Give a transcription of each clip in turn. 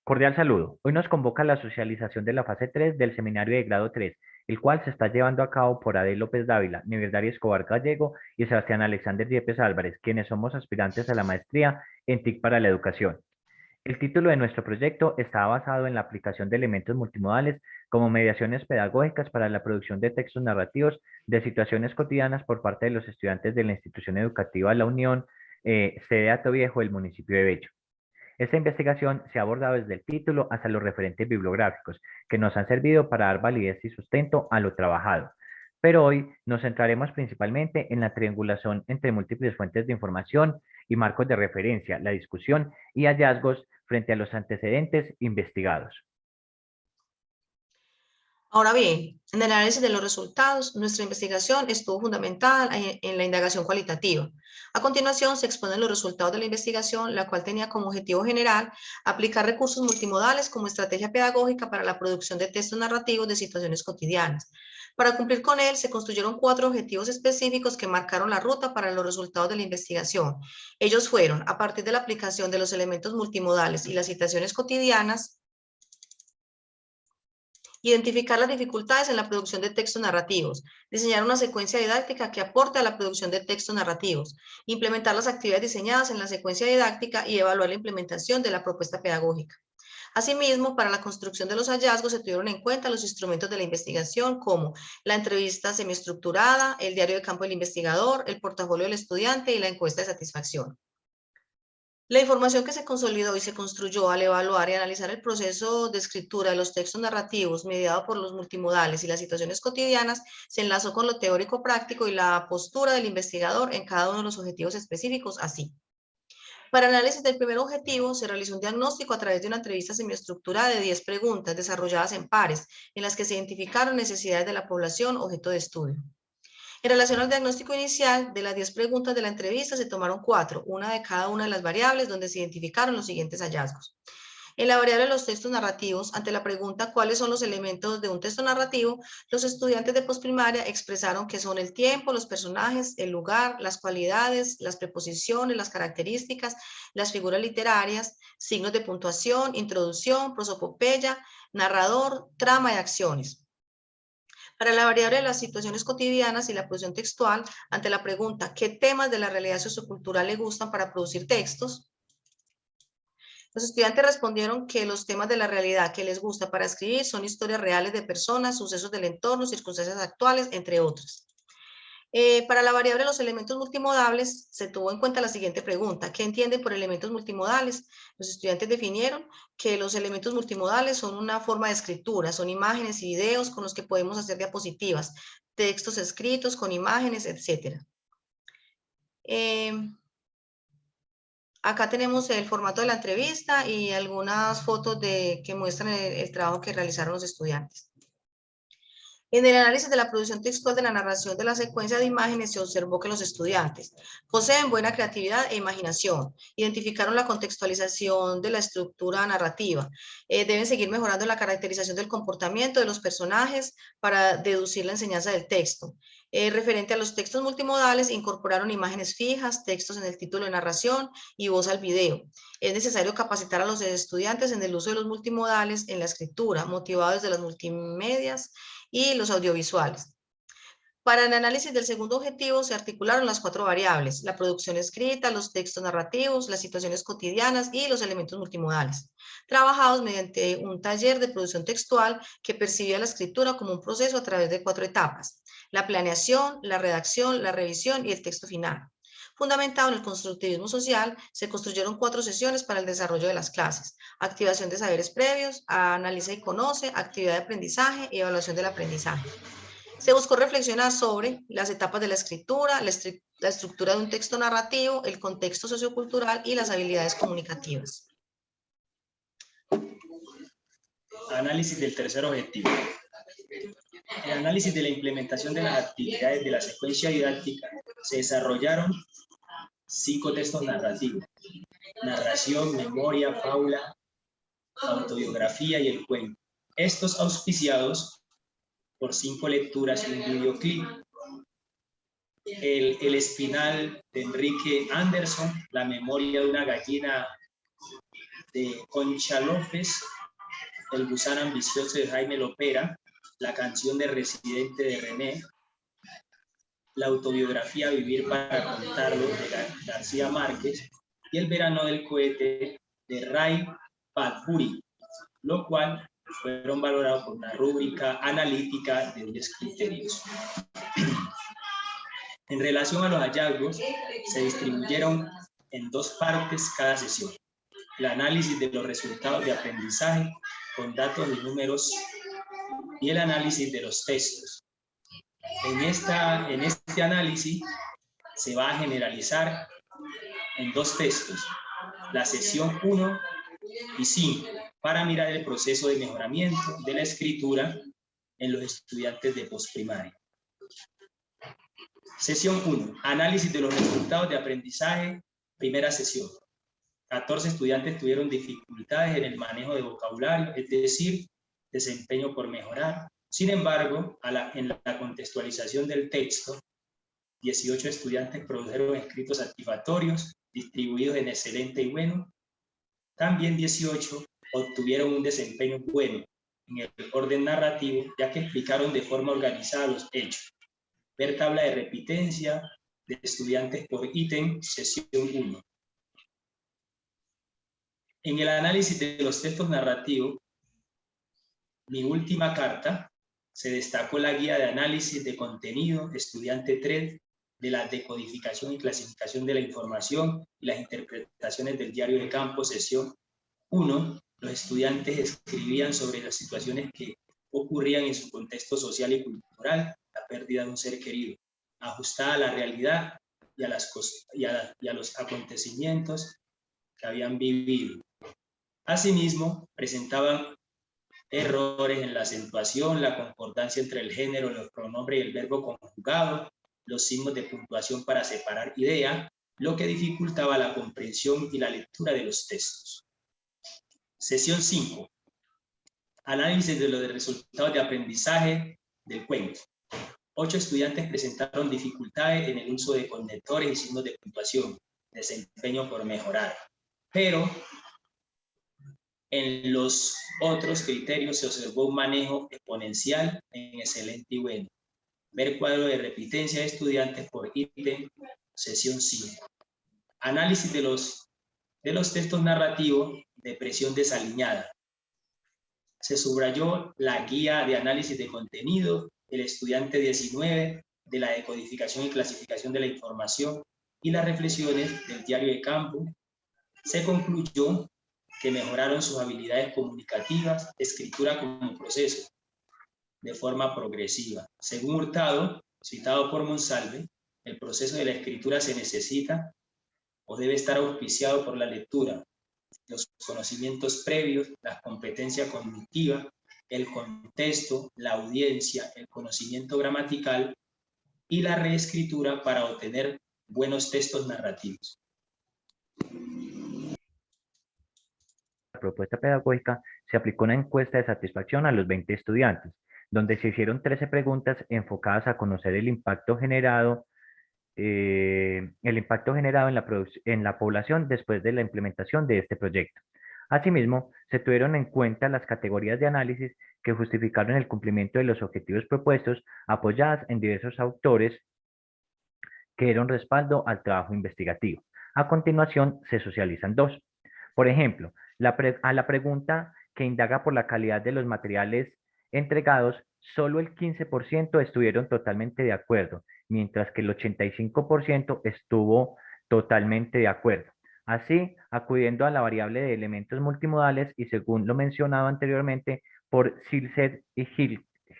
Cordial saludo. Hoy nos convoca la socialización de la fase 3 del seminario de grado 3, el cual se está llevando a cabo por Adel López Dávila, Miguel Darío Escobar Gallego y Sebastián Alexander Yepes Álvarez, quienes somos aspirantes a la maestría en TIC para la educación. El título de nuestro proyecto está basado en la aplicación de elementos multimodales como mediaciones pedagógicas para la producción de textos narrativos de situaciones cotidianas por parte de los estudiantes de la institución educativa La Unión, sede Hato Viejo del municipio de Bello. Esta investigación se ha abordado desde el título hasta los referentes bibliográficos, que nos han servido para dar validez y sustento a lo trabajado. Pero hoy nos centraremos principalmente en la triangulación entre múltiples fuentes de información y marcos de referencia, la discusión y hallazgos frente a los antecedentes investigados. Ahora bien, en el análisis de los resultados, nuestra investigación estuvo fundamentada en la indagación cualitativa. A continuación, se exponen los resultados de la investigación, la cual tenía como objetivo general aplicar recursos multimodales como estrategia pedagógica para la producción de textos narrativos de situaciones cotidianas. Para cumplir con él, se construyeron 4 objetivos específicos que marcaron la ruta para los resultados de la investigación. Ellos fueron, a partir de la aplicación de los elementos multimodales y las situaciones cotidianas, identificar las dificultades en la producción de textos narrativos, diseñar una secuencia didáctica que aporte a la producción de textos narrativos, implementar las actividades diseñadas en la secuencia didáctica y evaluar la implementación de la propuesta pedagógica. Asimismo, para la construcción de los hallazgos se tuvieron en cuenta los instrumentos de la investigación como la entrevista semiestructurada, el diario de campo del investigador, el portafolio del estudiante y la encuesta de satisfacción. La información que se consolidó y se construyó al evaluar y analizar el proceso de escritura de los textos narrativos mediado por los multimodales y las situaciones cotidianas se enlazó con lo teórico práctico y la postura del investigador en cada uno de los objetivos específicos, así. Para el análisis del primer objetivo, se realizó un diagnóstico a través de una entrevista semiestructurada de 10 preguntas desarrolladas en pares, en las que se identificaron necesidades de la población objeto de estudio. En relación al diagnóstico inicial, de las 10 preguntas de la entrevista se tomaron 4, una de cada una de las variables, donde se identificaron los siguientes hallazgos. En la variable de los textos narrativos, ante la pregunta ¿cuáles son los elementos de un texto narrativo?, los estudiantes de postprimaria expresaron que son el tiempo, los personajes, el lugar, las cualidades, las preposiciones, las características, las figuras literarias, signos de puntuación, introducción, prosopopeya, narrador, trama y acciones. Para la variable de las situaciones cotidianas y la producción textual, ante la pregunta ¿qué temas de la realidad sociocultural le gustan para producir textos?, los estudiantes respondieron que los temas de la realidad que les gusta para escribir son historias reales de personas, sucesos del entorno, circunstancias actuales, entre otras. Para la variable de los elementos multimodales se tuvo en cuenta la siguiente pregunta: ¿qué entienden por elementos multimodales? Los estudiantes definieron que los elementos multimodales son una forma de escritura, son imágenes y videos con los que podemos hacer diapositivas, textos escritos con imágenes, etc. Acá tenemos el formato de la entrevista y algunas fotos que muestran el trabajo que realizaron los estudiantes. En el análisis de la producción textual de la narración de la secuencia de imágenes se observó que los estudiantes poseen buena creatividad e imaginación, identificaron la contextualización de la estructura narrativa, deben seguir mejorando la caracterización del comportamiento de los personajes para deducir la enseñanza del texto. Referente a los textos multimodales, incorporaron imágenes fijas, textos en el título de narración y voz al video. Es necesario capacitar a los estudiantes en el uso de los multimodales en la escritura, motivados desde las multimedias y los audiovisuales. Para el análisis del segundo objetivo se articularon las 4 variables: la producción escrita, los textos narrativos, las situaciones cotidianas y los elementos multimodales, trabajados mediante un taller de producción textual que percibía la escritura como un proceso a través de 4 etapas: la planeación, la redacción, la revisión y el texto final. Fundamentado en el constructivismo social, se construyeron 4 sesiones para el desarrollo de las clases: activación de saberes previos, analiza y conoce, actividad de aprendizaje y evaluación del aprendizaje. Se buscó reflexionar sobre las etapas de la escritura, la estructura de un texto narrativo, el contexto sociocultural y las habilidades comunicativas. Análisis del tercer objetivo. El análisis de la implementación de las actividades de la secuencia didáctica se desarrollaron 5 textos narrativos: narración, memoria, fábula, autobiografía y el cuento. Estos auspiciados por 5 lecturas y un videoclip. El Espinal de Enrique Anderson, La memoria de una gallina de Concha López, El gusano ambicioso de Jaime Lopera, La canción de Residente de René, la autobiografía Vivir para contarlo de García Márquez y El verano del cohete de Ray Bradbury, lo cual fueron valorados por una rúbrica analítica de 10 criterios. En relación a los hallazgos, se distribuyeron en dos partes cada sesión: el análisis de los resultados de aprendizaje con datos y números y el análisis de los textos. En este análisis se va a generalizar en dos textos, la sesión 1 y 5, para mirar el proceso de mejoramiento de la escritura en los estudiantes de postprimaria. Sesión 1, análisis de los resultados de aprendizaje, primera sesión. 14 estudiantes tuvieron dificultades en el manejo de vocabulario, es decir, desempeño por mejorar. Sin embargo, en la contextualización del texto, 18 estudiantes produjeron escritos satisfactorios, distribuidos en excelente y bueno. También 18 obtuvieron un desempeño bueno en el orden narrativo, ya que explicaron de forma organizada los hechos. Ver tabla de repitencia de estudiantes por ítem, sesión 1. En el análisis de los textos narrativos, mi última carta, se destacó la guía de análisis de contenido, estudiante 3, de la decodificación y clasificación de la información y las interpretaciones del diario de campo, sesión 1. Los estudiantes escribían sobre las situaciones que ocurrían en su contexto social y cultural, la pérdida de un ser querido, ajustada a la realidad y a los acontecimientos que habían vivido. Asimismo, presentaban errores en la acentuación, la concordancia entre el género, los pronombres y el verbo conjugado, los signos de puntuación para separar idea, lo que dificultaba la comprensión y la lectura de los textos. Sesión 5. Análisis de los resultados de aprendizaje del cuento. 8 estudiantes presentaron dificultades en el uso de conectores y signos de puntuación, desempeño por mejorar. Pero en los otros criterios se observó un manejo exponencial en excelente y bueno. Ver cuadro de repitencia de estudiantes por ítem, sesión 5. Análisis de los textos narrativos de presión desalineada. Se subrayó la guía de análisis de contenido, el estudiante 19 de la decodificación y clasificación de la información y las reflexiones del diario de campo. Se concluyó que mejoraron sus habilidades comunicativas, escritura como proceso, de forma progresiva. Según Hurtado, citado por Monsalve, el proceso de la escritura se necesita o debe estar auspiciado por la lectura, los conocimientos previos, la competencia cognitiva, el contexto, la audiencia, el conocimiento gramatical y la reescritura para obtener buenos textos narrativos. La propuesta pedagógica se aplicó una encuesta de satisfacción a los 20 estudiantes, donde se hicieron 13 preguntas enfocadas a conocer el impacto generado en la población después de la implementación de este proyecto. Asimismo, se tuvieron en cuenta las categorías de análisis que justificaron el cumplimiento de los objetivos propuestos, apoyadas en diversos autores que dieron respaldo al trabajo investigativo. A continuación, se socializan dos. Por ejemplo, a la pregunta que indaga por la calidad de los materiales entregados, solo el 15% estuvieron totalmente de acuerdo, mientras que el 85% estuvo totalmente de acuerdo. Así, acudiendo a la variable de elementos multimodales y según lo mencionado anteriormente por Silset y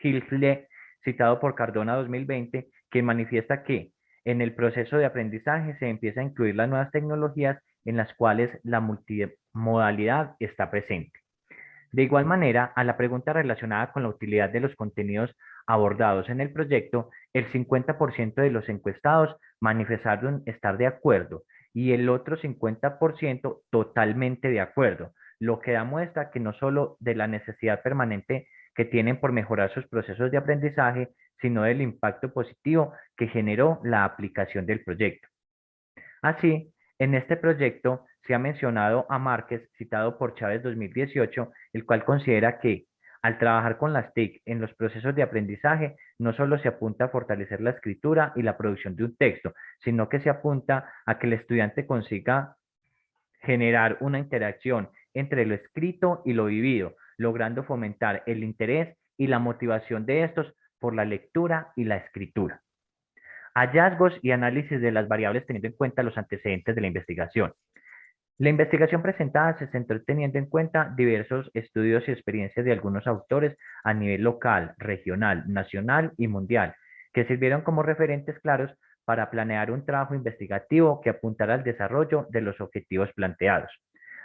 Hilsle, citado por Cardona 2020, que manifiesta que en el proceso de aprendizaje se empieza a incluir las nuevas tecnologías en las cuales la multimodalidad está presente. De igual manera, a la pregunta relacionada con la utilidad de los contenidos abordados en el proyecto, el 50% de los encuestados manifestaron estar de acuerdo y el otro 50% totalmente de acuerdo, lo que da muestra que no solo de la necesidad permanente que tienen por mejorar sus procesos de aprendizaje, sino del impacto positivo que generó la aplicación del proyecto. Así, en este proyecto se ha mencionado a Márquez, citado por Chávez 2018, el cual considera que al trabajar con las TIC en los procesos de aprendizaje, no solo se apunta a fortalecer la escritura y la producción de un texto, sino que se apunta a que el estudiante consiga generar una interacción entre lo escrito y lo vivido, logrando fomentar el interés y la motivación de estos por la lectura y la escritura. Hallazgos y análisis de las variables teniendo en cuenta los antecedentes de la investigación. La investigación presentada se centró teniendo en cuenta diversos estudios y experiencias de algunos autores a nivel local, regional, nacional y mundial, que sirvieron como referentes claros para planear un trabajo investigativo que apuntara al desarrollo de los objetivos planteados.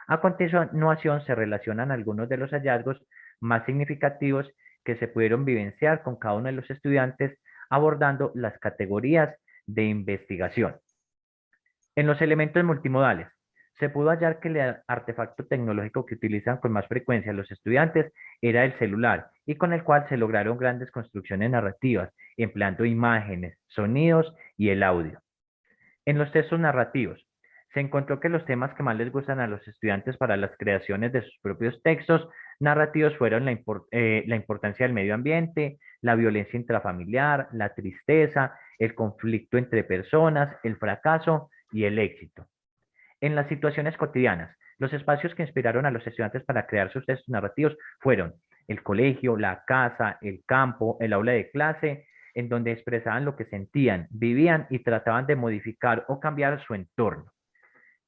A continuación se relacionan algunos de los hallazgos más significativos que se pudieron vivenciar con cada uno de los estudiantes abordando las categorías de investigación. En los elementos multimodales, se pudo hallar que el artefacto tecnológico que utilizan con más frecuencia los estudiantes era el celular y con el cual se lograron grandes construcciones narrativas, empleando imágenes, sonidos y el audio. En los textos narrativos, se encontró que los temas que más les gustan a los estudiantes para las creaciones de sus propios textos narrativos fueron la importancia del medio ambiente, la violencia intrafamiliar, la tristeza, el conflicto entre personas, el fracaso y el éxito. En las situaciones cotidianas, los espacios que inspiraron a los estudiantes para crear sus textos narrativos fueron el colegio, la casa, el campo, el aula de clase, en donde expresaban lo que sentían, vivían y trataban de modificar o cambiar su entorno.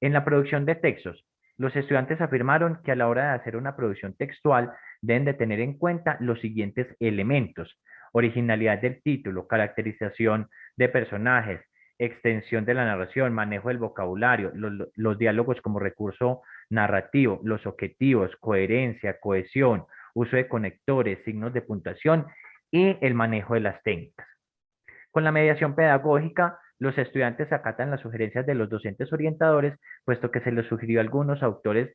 En la producción de textos, los estudiantes afirmaron que a la hora de hacer una producción textual deben de tener en cuenta los siguientes elementos: originalidad del título, caracterización de personajes, extensión de la narración, manejo del vocabulario, los diálogos como recurso narrativo, los objetivos, coherencia, cohesión, uso de conectores, signos de puntuación y el manejo de las técnicas. Con la mediación pedagógica, los estudiantes acatan las sugerencias de los docentes orientadores, puesto que se les sugirió a algunos autores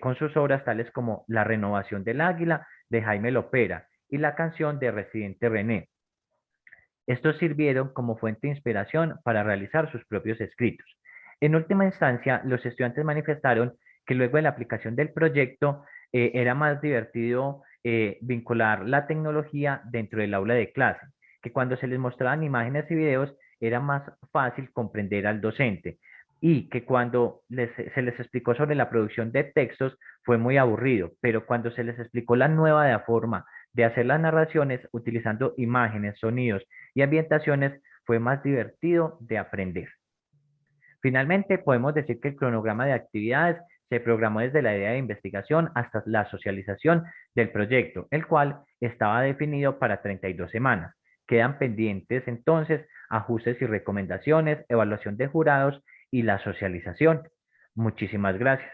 con sus obras tales como La renovación del águila de Jaime Lopera y la canción de Residente René. Estos sirvieron como fuente de inspiración para realizar sus propios escritos. En última instancia, los estudiantes manifestaron que luego de la aplicación del proyecto era más divertido vincular la tecnología dentro del aula de clase, que cuando se les mostraban imágenes y videos era más fácil comprender al docente y que cuando se les explicó sobre la producción de textos fue muy aburrido, pero cuando se les explicó la nueva forma de hacer las narraciones utilizando imágenes, sonidos y ambientaciones, fue más divertido de aprender. Finalmente, podemos decir que el cronograma de actividades se programó desde la idea de investigación hasta la socialización del proyecto, el cual estaba definido para 32 semanas. Quedan pendientes entonces ajustes y recomendaciones, evaluación de jurados y la socialización. Muchísimas gracias.